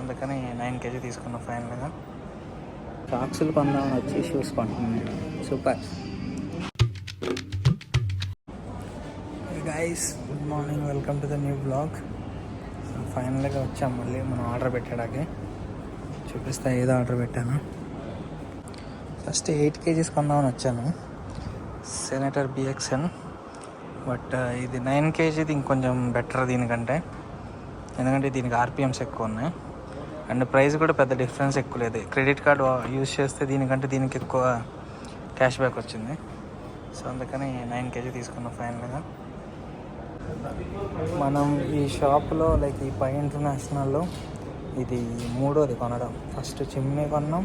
అందుకని 9 kg తీసుకున్నాం ఫైనల్గా. సాక్సులు కొందామని వచ్చి షూస్ కొంటున్నాను. Super guys, good morning, welcome to the new blog. So ఫైనల్గా వచ్చాం మళ్ళీ మనం ఆర్డర్ పెట్టడానికి. చూపిస్తా ఏదో ఆర్డర్ పెట్టాను. ఫస్ట్ 8 kgs కొందామని వచ్చాను, సెనేటర్ BXN. బట్ ఇది 9 kgది ఇంకొంచెం బెటర్ దీనికంటే, ఎందుకంటే దీనికి RPMs ఎక్కువ ఉన్నాయి అండ్ ప్రైస్ కూడా పెద్ద డిఫరెన్స్ ఎక్కువ లేదు. క్రెడిట్ కార్డ్ యూజ్ చేస్తే దీనికంటే దీనికి ఎక్కువ క్యాష్ బ్యాక్ వచ్చింది. సో అందుకని 9 kg తీసుకున్నాం ఫైనల్గా. మనం ఈ షాప్లో లైక్ ఈ పై ఇంటర్నేషనల్లో ఇది మూడోది కొనడం. ఫస్ట్ చిమ్నీ కొన్నాం,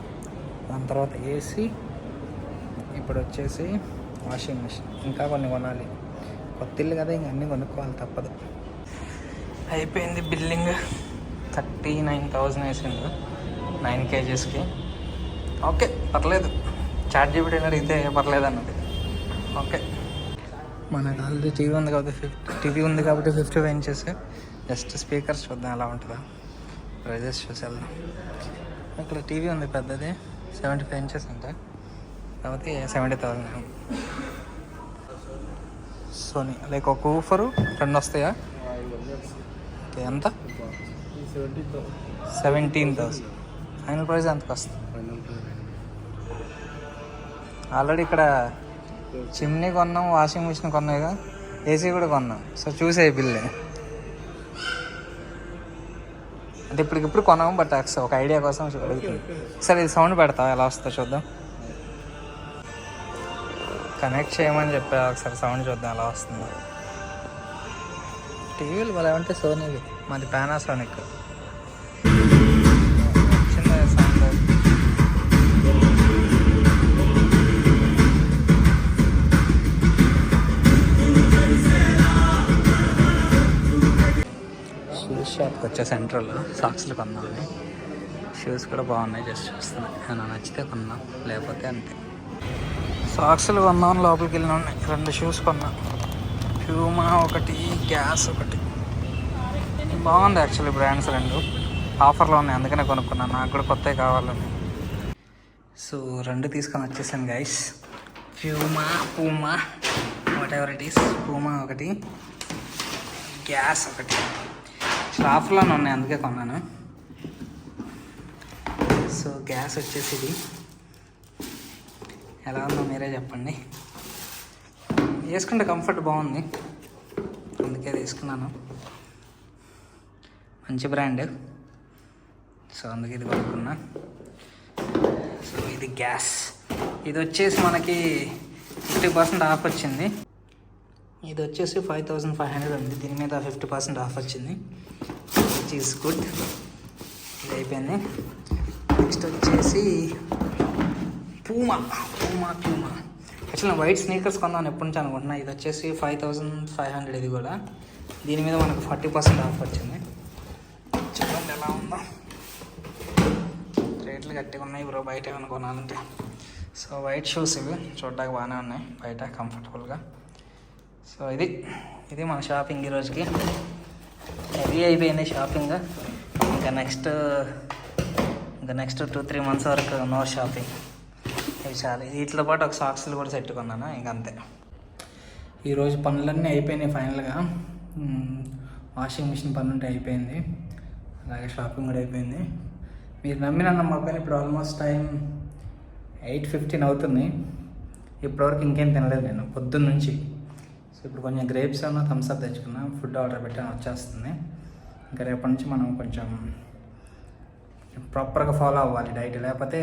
దాని తర్వాత AC, ఇప్పుడు వచ్చేసి వాషింగ్ మిషన్. ఇంకా కొన్ని కొనాలి, కొత్త ఇల్లు కదా, ఇంక అన్నీ కొనుక్కోవాలి, తప్పదు. అయిపోయింది బిల్లింగ్. 39,000 వేసిండు 9 kgsకి. ఓకే, పర్లేదు. చాట్ జీపీటీ అడిగితే పర్లేదు అన్నది. ఓకే, మనకు ఆల్రెడీ టీవీ ఉంది కాబట్టి 50 ఇంచెస్. జస్ట్ స్పీకర్స్ చూద్దాం ఎలా ఉంటుందో, ప్రైజెస్ చూసి వెళ్దాం. ఇక్కడ టీవీ ఉంది పెద్దది, 75 ఇంచెస్ అంట, కాబట్టి 70,000. సోనీ లైక్ ఒక ఊఫరు 2 వస్తాయా? ఓకే, ఎంత? 17,000. ఫైనల్ ప్రైస్ ఎంతకు వస్తుంది? ఆల్రెడీ ఇక్కడ చిమ్నీ కొన్నాం, వాషింగ్ మిషన్ కొన్నాయిగా, AC కూడా కొన్నాం. సో చూసే బిల్లే అంటే ఇప్పటికిప్పుడు కొన్నాము, బట్ ఒక ఐడియా కోసం అడుగుతుంది. సరే, ఇది సౌండ్ పెడతా, ఎలా వస్తుందో చూద్దాం. కనెక్ట్ చేయమని చెప్పా, ఒకసారి సౌండ్ చూద్దాం ఎలా వస్తుందో. టీవీలు వాళ్ళు ఏమంటే సోనీవి, మాది పానాసోనిక్. చిన్న సౌండ్. షూస్ షాప్కి వచ్చే సెంట్రల్ సాక్స్లు కొన్నామని. షూస్ కూడా బాగున్నాయి, జస్ట్ చూస్తున్నాయి. ఏమైనా నచ్చితే కొన్నాం, లేకపోతే అంతే. సాక్స్లు కొన్నాం, లోపలికి వెళ్ళిన ఉన్నాయి. 2 షూస్ కొన్నాం, ప్యూమా ఒకటి, గ్యాస్ ఒకటి. బాగుంది యాక్చువల్లీ, బ్రాండ్స్ 2 ఆఫర్లో ఉన్నాయి, అందుకనే కొనుక్కున్నాను. నాకు కూడా కొత్తవి కావాలని. సో 2 తీసుకొని వచ్చేసాను guys. Puma what ever it is. Puma ఒకటి, గ్యాస్ ఒకటి. ఆఫర్లోనే ఉన్నాయి, అందుకే కొన్నాను. సో గ్యాస్ వచ్చేసి ఇది ఎలా ఉందో మీరే చెప్పండి. వేసుకుంటే కంఫర్ట్ బాగుంది, అందుకే తీసుకున్నాను. మంచి బ్రాండ్, సో అందుకే ఇది కొనుక్కున్నా. సో ఇది గ్యాస్. ఇది వచ్చేసి మనకి 50% ఆఫ్ వచ్చింది. ఇది వచ్చేసి 5,500 ఉంది, దీని మీద 50% ఆఫ్ వచ్చింది, విచ్ ఈస్ గుడ్. ఇది అయిపోయింది. నెక్స్ట్ వచ్చేసి పూమా. యాక్చువల్లీ వైట్ స్నీకర్స్ కొందామని ఎప్పటి నుంచి అనుకుంటున్నా. ఇది వచ్చేసి 5,500. ఇది కూడా దీని మీద మనకు 40% ఆఫ్ వచ్చింది. చూడండి ఎలా ఉందో, రేట్లు గట్టిగా ఉన్నాయి బ్రో బయట ఏమైనా కొనాలంటే. సో వైట్ షూస్ ఇవి చూడడానికి బాగానే ఉన్నాయి, బయట కంఫర్టబుల్గా. సో ఇది మన షాపింగ్ ఈరోజుకి. హెవీ అయిపోయింది షాపింగ్. ఇంకా నెక్స్ట్ 2-3 months వరకు నో షాపింగ్. ఇవి చాలా. వీటితో పాటు ఒక సాక్స్లు కూడా సెట్ కొన్నాను, ఇంకంతే. ఈరోజు పనులన్నీ అయిపోయినాయి ఫైనల్గా. వాషింగ్ మిషన్ పని ఉంటే అయిపోయింది, అలాగే షాపింగ్ కూడా అయిపోయింది. మీరు నమ్మిన నమ్మకం, ఇప్పుడు ఆల్మోస్ట్ టైం 8:15 అవుతుంది. ఇప్పటివరకు ఇంకేం తినలేదు నేను పొద్దున్న నుంచి. సో ఇప్పుడు కొంచెం గ్రేప్స్ అన్న థమ్స్అప్ తెచ్చుకున్నా, ఫుడ్ ఆర్డర్ పెట్టాను, వచ్చేస్తుంది. ఇంకా రేపటి నుంచి మనం కొంచెం ప్రాపర్గా ఫాలో అవ్వాలి డైట్, లేకపోతే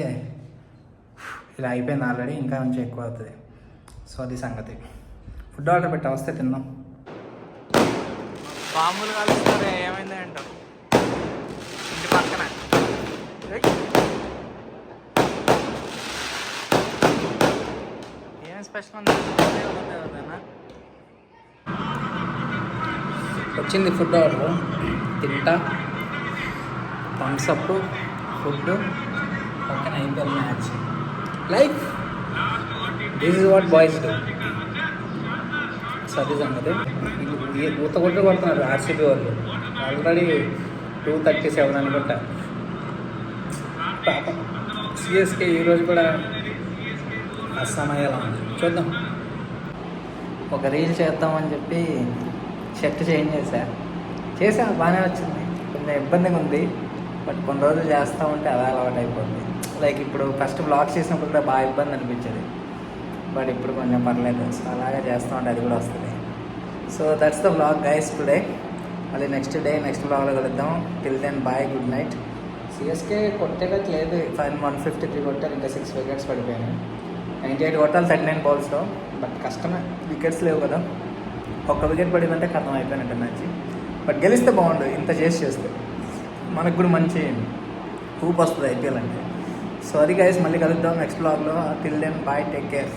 ఇలా అయిపోయింది ఆల్రెడీ, ఇంకా కొంచెం ఎక్కువ అవుతుంది. సో అది సంగతి. ఫుడ్ ఆర్డర్ పెట్టా, వస్తే తిన్నాం. బాంబులు కాలుస్తారే, ఏమైంది అంటావు? ఇంటి పక్కన ఏం స్పెషల్ ఉంది? వచ్చింది ఫుడ్ ఆర్డర్, తింటా, థమ్స్అప్, ఫుడ్ పక్కన అయిపోయింది. Match life, this is what boys do. Service అన్నది ఊత కొట్టుకుంటున్నారు RCB వాళ్ళు. ఆల్రెడీ 237 అనుకుంటా. పాపం సిఎస్కే ఈరోజు కూడా అస్సమయ్యేలా ఉంది. చూద్దాం. ఒక రీల్ చేద్దామని చెప్పి షర్ట్ చేంజ్ చేసా బాగానే వచ్చింది. కొంచెం ఇబ్బందిగా ఉంది, బట్ కొన్ని రోజులు చేస్తూ ఉంటే అదే అలవాటు అయిపోతుంది. లైక్ ఇప్పుడు ఫస్ట్ బ్లాగ్ చేసినప్పుడు కూడా బాగా ఇబ్బంది అనిపించేది, బట్ ఇప్పుడు కొంచెం పర్లేదు. సో అలాగే చేస్తూ ఉంటే అది కూడా వస్తుంది. So that's the blog guys today. మళ్ళీ నెక్స్ట్ బ్లాగ్లో కలుద్దాం. Till then bye, good night. CSK కొట్టేటట్టు లేదు. 153 కొట్టారు, ఇంకా 6 వికెట్స్ పడిపోయాయి. 98 కొట్టాలి 39 బాల్స్లో, బట్ కష్టమే, వికెట్స్ లేవు కదా. ఒక్క వికెట్ పడిందంటే కథం అయిపోయినట్టు మ్యాచ్. బట్ గెలిస్తే బాగుండు, ఇంత చేస్తే మనకు కూడా మంచి ఊపు వస్తుంది ఐపీఎల్ అంటే. సో అది గైస్, మళ్ళీ కలుద్దాం నెక్స్ట్ బ్లాగ్లో. Till then bye, take care.